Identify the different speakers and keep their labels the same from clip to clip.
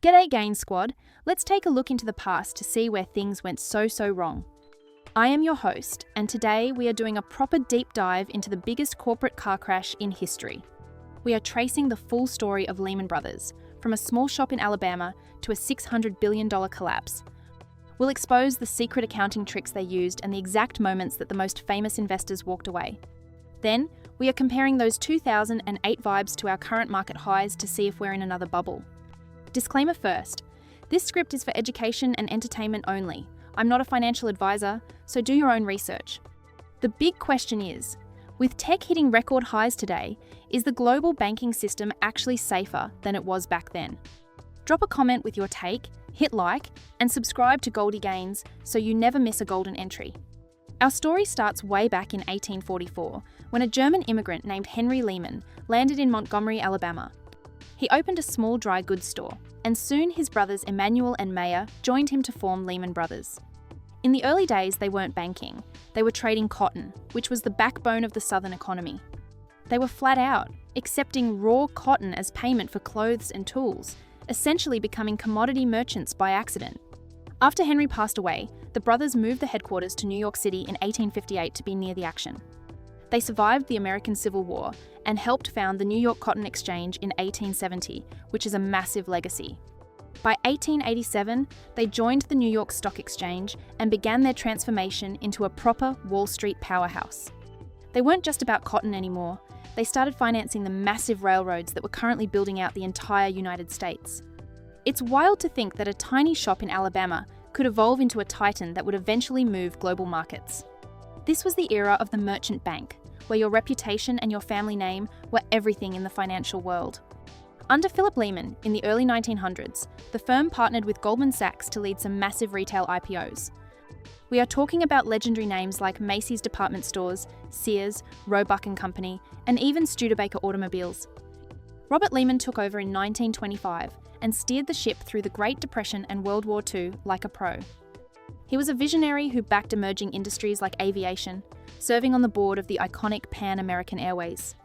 Speaker 1: G'day Gain Squad, let's take a look into the past to see where things went so wrong. I am your host, and today we are doing a proper deep dive into the biggest corporate car crash in history. We are tracing the full story of Lehman Brothers, from a small shop in Alabama to a $600 billion collapse. We'll expose the secret accounting tricks they used and the exact moments that the most famous investors walked away. Then, we are comparing those 2008 vibes to our current market highs to see if we're in another bubble. Disclaimer first, this script is for education and entertainment only. I'm not a financial advisor, so do your own research. The big question is, with tech hitting record highs today, is the global banking system actually safer than it was back then? Drop a comment with your take, hit like, and subscribe to Goldie Gains so you never miss a golden entry. Our story starts way back in 1844, when a German immigrant named Henry Lehman landed in Montgomery, Alabama. He opened a small dry goods store, and soon his brothers Emmanuel and Mayer joined him to form Lehman Brothers. In the early days, they weren't banking. They were trading cotton, which was the backbone of the Southern economy. They were flat out, accepting raw cotton as payment for clothes and tools, essentially becoming commodity merchants by accident. After Henry passed away, the brothers moved the headquarters to New York City in 1858 to be near the action. They survived the American Civil War and helped found the New York Cotton Exchange in 1870, which is a massive legacy. By 1887, they joined the New York Stock Exchange and began their transformation into a proper Wall Street powerhouse. They weren't just about cotton anymore. They started financing the massive railroads that were currently building out the entire United States. It's wild to think that a tiny shop in Alabama could evolve into a titan that would eventually move global markets. This was the era of the merchant bank, where your reputation and your family name were everything in the financial world. Under Philip Lehman, in the early 1900s, the firm partnered with Goldman Sachs to lead some massive retail IPOs. We are talking about legendary names like Macy's Department Stores, Sears, Roebuck & Company, and even Studebaker Automobiles. Robert Lehman took over in 1925 and steered the ship through the Great Depression and World War II like a pro. He was a visionary who backed emerging industries like aviation, serving on the board of the iconic Pan American Airways.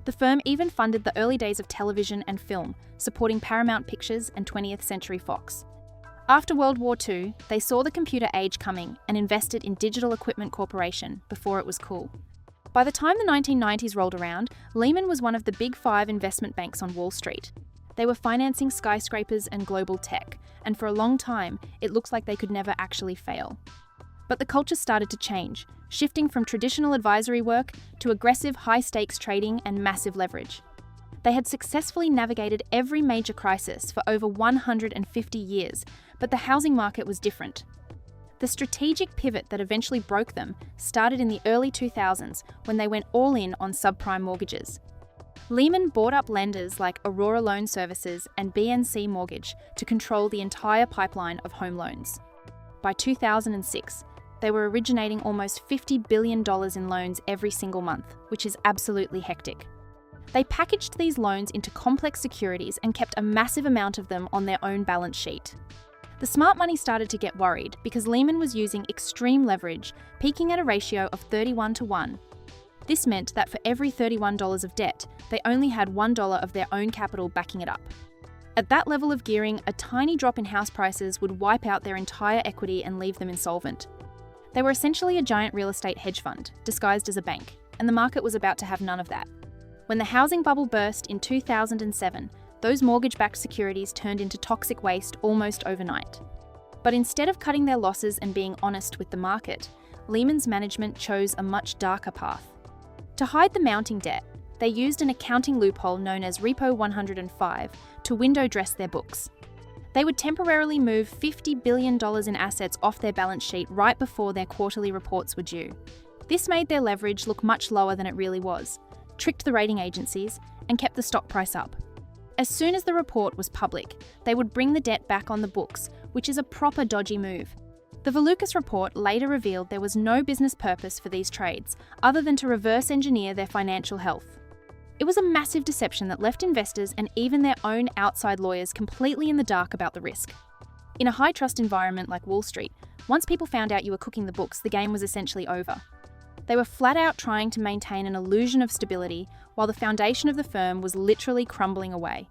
Speaker 1: The firm even funded the early days of television and film, supporting Paramount Pictures and 20th Century Fox. After World War II, they saw the computer age coming and invested in Digital Equipment Corporation before it was cool. By the time the 1990s rolled around, Lehman was one of the big five investment banks on Wall Street. They were financing skyscrapers and global tech, and for a long time, it looks like they could never actually fail. But the culture started to change, shifting from traditional advisory work to aggressive high-stakes trading and massive leverage. They had successfully navigated every major crisis for over 150 years, but the housing market was different. The strategic pivot that eventually broke them started in the early 2000s when they went all in on subprime mortgages. Lehman bought up lenders like Aurora Loan Services and BNC Mortgage to control the entire pipeline of home loans. By 2006, they were originating almost $50 billion in loans every single month, which is absolutely hectic. They packaged these loans into complex securities and kept a massive amount of them on their own balance sheet. The smart money started to get worried because Lehman was using extreme leverage, peaking at a ratio of 31-1. This meant that for every $31 of debt, they only had $1 of their own capital backing it up. At that level of gearing, a tiny drop in house prices would wipe out their entire equity and leave them insolvent. They were essentially a giant real estate hedge fund, disguised as a bank, and the market was about to have none of that. When the housing bubble burst in 2007, those mortgage-backed securities turned into toxic waste almost overnight. But instead of cutting their losses and being honest with the market, Lehman's management chose a much darker path. To hide the mounting debt, they used an accounting loophole known as Repo 105 to window dress their books. They would temporarily move $50 billion in assets off their balance sheet right before their quarterly reports were due. This made their leverage look much lower than it really was, tricked the rating agencies, and kept the stock price up. As soon as the report was public, they would bring the debt back on the books, which is a proper dodgy move. The Valuations report later revealed there was no business purpose for these trades, other than to reverse engineer their financial health. It was a massive deception that left investors and even their own outside lawyers completely in the dark about the risk. In a high-trust environment like Wall Street, once people found out you were cooking the books, the game was essentially over. They were flat out trying to maintain an illusion of stability while the foundation of the firm was literally crumbling away.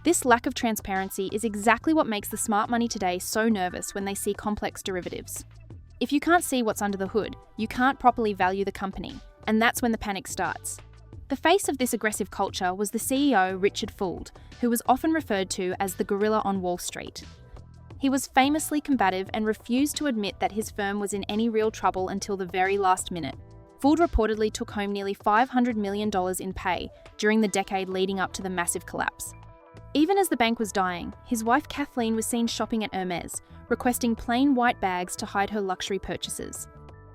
Speaker 1: This lack of transparency is exactly what makes the smart money today so nervous when they see complex derivatives. If you can't see what's under the hood, you can't properly value the company, and that's when the panic starts. The face of this aggressive culture was the CEO, Richard Fuld, who was often referred to as the gorilla on Wall Street. He was famously combative and refused to admit that his firm was in any real trouble until the very last minute. Fuld reportedly took home nearly $500 million in pay during the decade leading up to the massive collapse. Even as the bank was dying, his wife Kathleen was seen shopping at Hermes, requesting plain white bags to hide her luxury purchases.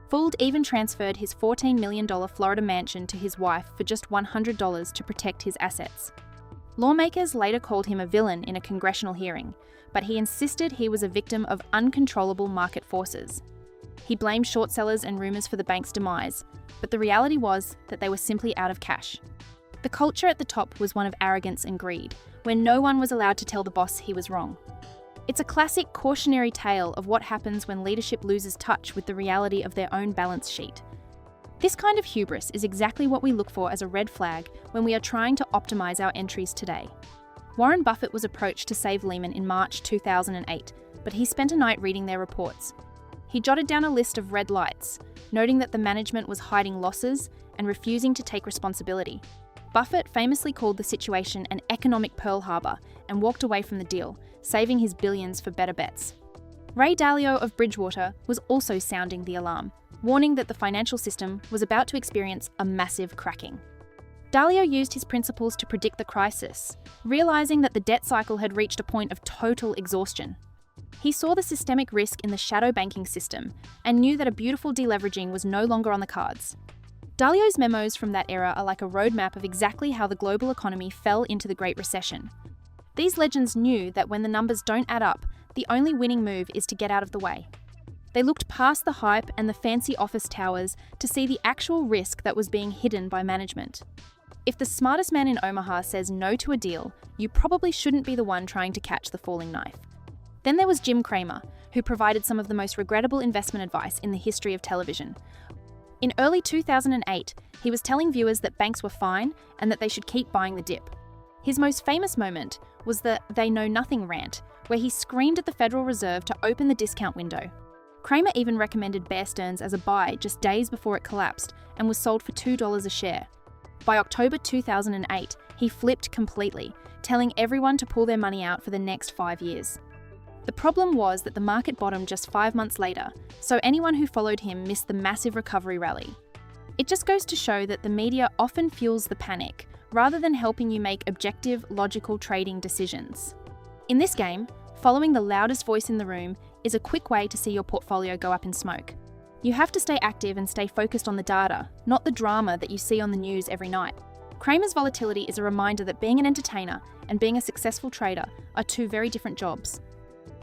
Speaker 1: Fuld even transferred his $14 million Florida mansion to his wife for just $100 to protect his assets. Lawmakers later called him a villain in a congressional hearing, but he insisted he was a victim of uncontrollable market forces. He blamed short sellers and rumours for the bank's demise, but the reality was that they were simply out of cash. The culture at the top was one of arrogance and greed, where no one was allowed to tell the boss he was wrong. It's a classic cautionary tale of what happens when leadership loses touch with the reality of their own balance sheet. This kind of hubris is exactly what we look for as a red flag when we are trying to optimize our entries today. Warren Buffett was approached to save Lehman in March 2008, but he spent a night reading their reports. He jotted down a list of red lights, noting that the management was hiding losses and refusing to take responsibility. Buffett famously called the situation an economic Pearl Harbor and walked away from the deal, saving his billions for better bets. Ray Dalio of Bridgewater was also sounding the alarm, warning that the financial system was about to experience a massive cracking. Dalio used his principles to predict the crisis, realizing that the debt cycle had reached a point of total exhaustion. He saw the systemic risk in the shadow banking system and knew that a beautiful deleveraging was no longer on the cards. Dalio's memos from that era are like a roadmap of exactly how the global economy fell into the Great Recession. These legends knew that when the numbers don't add up, the only winning move is to get out of the way. They looked past the hype and the fancy office towers to see the actual risk that was being hidden by management. If the smartest man in Omaha says no to a deal, you probably shouldn't be the one trying to catch the falling knife. Then there was Jim Cramer, who provided some of the most regrettable investment advice in the history of television. In early 2008, he was telling viewers that banks were fine and that they should keep buying the dip. His most famous moment was the "they know nothing" rant, where he screamed at the Federal Reserve to open the discount window. Cramer even recommended Bear Stearns as a buy just days before it collapsed and was sold for $2 a share. By October 2008, he flipped completely, telling everyone to pull their money out for the next 5 years. The problem was that the market bottomed just 5 months later, so anyone who followed him missed the massive recovery rally. It just goes to show that the media often fuels the panic, rather than helping you make objective, logical trading decisions. In this game, following the loudest voice in the room is a quick way to see your portfolio go up in smoke. You have to stay active and stay focused on the data, not the drama that you see on the news every night. Cramer's volatility is a reminder that being an entertainer and being a successful trader are two very different jobs.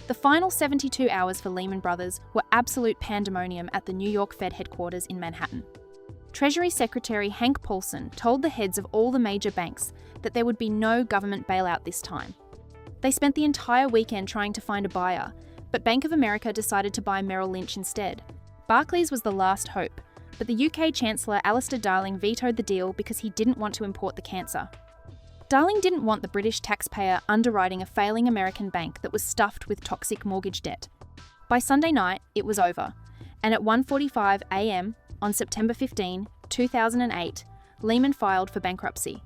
Speaker 1: The final 72 hours for Lehman Brothers were absolute pandemonium at the New York Fed headquarters in Manhattan. Treasury Secretary Hank Paulson told the heads of all the major banks that there would be no government bailout this time. They spent the entire weekend trying to find a buyer, but Bank of America decided to buy Merrill Lynch instead. Barclays was the last hope, but the UK Chancellor Alistair Darling vetoed the deal because he didn't want to import the cancer. Darling didn't want the British taxpayer underwriting a failing American bank that was stuffed with toxic mortgage debt. By Sunday night, it was over, and at 1:45 a.m. on September 15, 2008, Lehman filed for bankruptcy.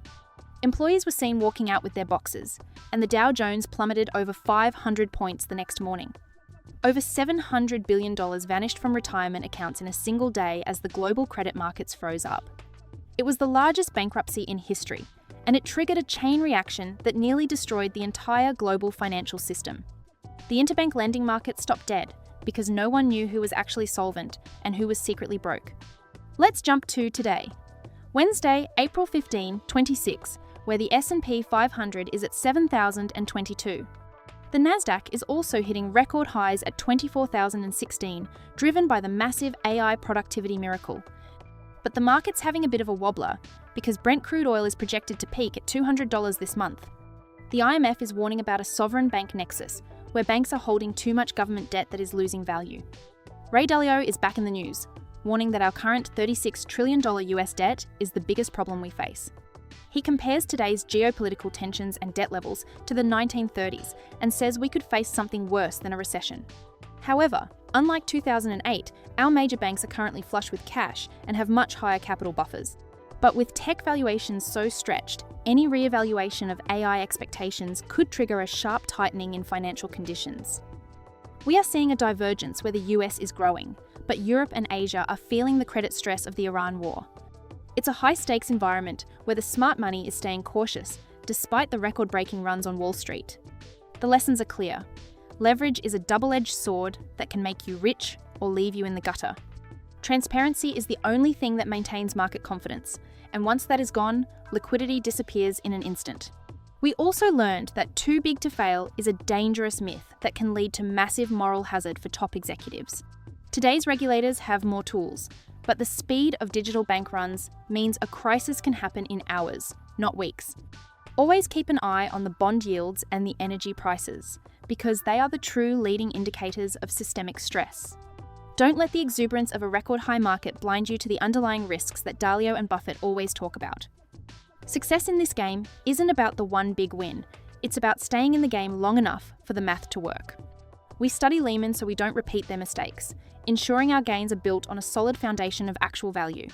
Speaker 1: Employees were seen walking out with their boxes, and the Dow Jones plummeted over 500 points the next morning. Over $700 billion vanished from retirement accounts in a single day as the global credit markets froze up. It was the largest bankruptcy in history, and it triggered a chain reaction that nearly destroyed the entire global financial system. The interbank lending market stopped dead because no one knew who was actually solvent and who was secretly broke. Let's jump to today. Wednesday, April 15, 26, where the S&P 500 is at 7,022. The Nasdaq is also hitting record highs at 24,016, driven by the massive AI productivity miracle. But the market's having a bit of a wobbler because Brent crude oil is projected to peak at $200 this month. The IMF is warning about a sovereign bank nexus, where banks are holding too much government debt that is losing value. Ray Dalio is back in the news, warning that our current $36 trillion US debt is the biggest problem we face. He compares today's geopolitical tensions and debt levels to the 1930s and says we could face something worse than a recession. However, unlike 2008, our major banks are currently flush with cash and have much higher capital buffers. But with tech valuations so stretched, any re-evaluation of AI expectations could trigger a sharp tightening in financial conditions. We are seeing a divergence where the US is growing, but Europe and Asia are feeling the credit stress of the Iran war. It's a high-stakes environment where the smart money is staying cautious, despite the record-breaking runs on Wall Street. The lessons are clear. Leverage is a double-edged sword that can make you rich or leave you in the gutter. Transparency is the only thing that maintains market confidence, and once that is gone, liquidity disappears in an instant. We also learned that too big to fail is a dangerous myth that can lead to massive moral hazard for top executives. Today's regulators have more tools, but the speed of digital bank runs means a crisis can happen in hours, not weeks. Always keep an eye on the bond yields and the energy prices, because they are the true leading indicators of systemic stress. Don't let the exuberance of a record high market blind you to the underlying risks that Dalio and Buffett always talk about. Success in this game isn't about the one big win, it's about staying in the game long enough for the math to work. We study Lehman so we don't repeat their mistakes, ensuring our gains are built on a solid foundation of actual value.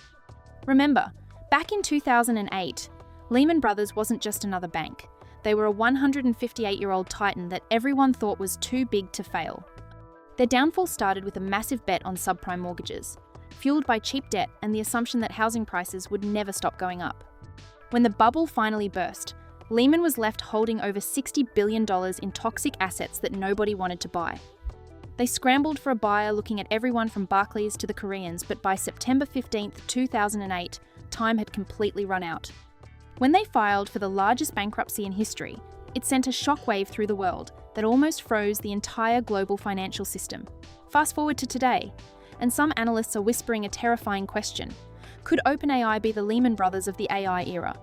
Speaker 1: Remember, back in 2008, Lehman Brothers wasn't just another bank. They were a 158-year-old titan that everyone thought was too big to fail. Their downfall started with a massive bet on subprime mortgages, fueled by cheap debt and the assumption that housing prices would never stop going up. When the bubble finally burst, Lehman was left holding over $60 billion in toxic assets that nobody wanted to buy. They scrambled for a buyer looking at everyone from Barclays to the Koreans, but by September 15, 2008, time had completely run out. When they filed for the largest bankruptcy in history, it sent a shockwave through the world that almost froze the entire global financial system. Fast forward to today, and some analysts are whispering a terrifying question. Could OpenAI be the Lehman Brothers of the AI era?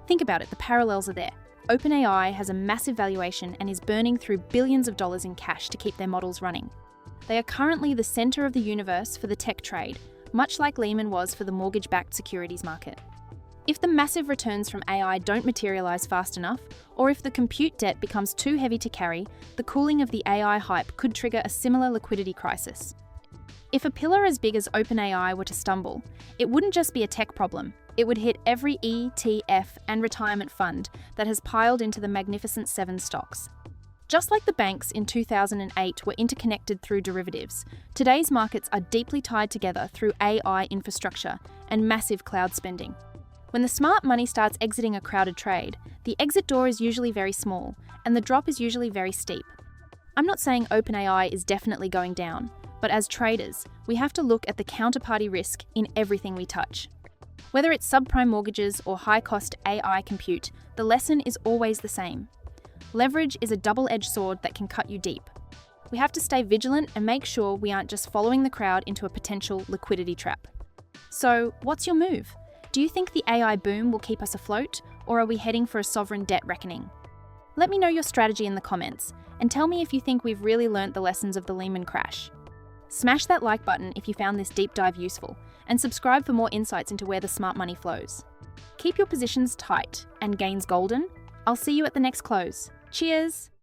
Speaker 1: Think about it, the parallels are there. OpenAI has a massive valuation and is burning through billions of dollars in cash to keep their models running. They are currently the center of the universe for the tech trade, much like Lehman was for the mortgage-backed securities market. If the massive returns from AI don't materialize fast enough, or if the compute debt becomes too heavy to carry, the cooling of the AI hype could trigger a similar liquidity crisis. If a pillar as big as OpenAI were to stumble, it wouldn't just be a tech problem. It would hit every ETF and retirement fund that has piled into the Magnificent Seven stocks. Just like the banks in 2008 were interconnected through derivatives, today's markets are deeply tied together through AI infrastructure and massive cloud spending. When the smart money starts exiting a crowded trade, the exit door is usually very small, and the drop is usually very steep. I'm not saying OpenAI is definitely going down, but as traders, we have to look at the counterparty risk in everything we touch. Whether it's subprime mortgages or high-cost AI compute, the lesson is always the same. Leverage is a double-edged sword that can cut you deep. We have to stay vigilant and make sure we aren't just following the crowd into a potential liquidity trap. So, what's your move? Do you think the AI boom will keep us afloat, or are we heading for a sovereign debt reckoning? Let me know your strategy in the comments, and tell me if you think we've really learnt the lessons of the Lehman crash. Smash that like button if you found this deep dive useful, and subscribe for more insights into where the smart money flows. Keep your positions tight and gains golden. I'll see you at the next close. Cheers!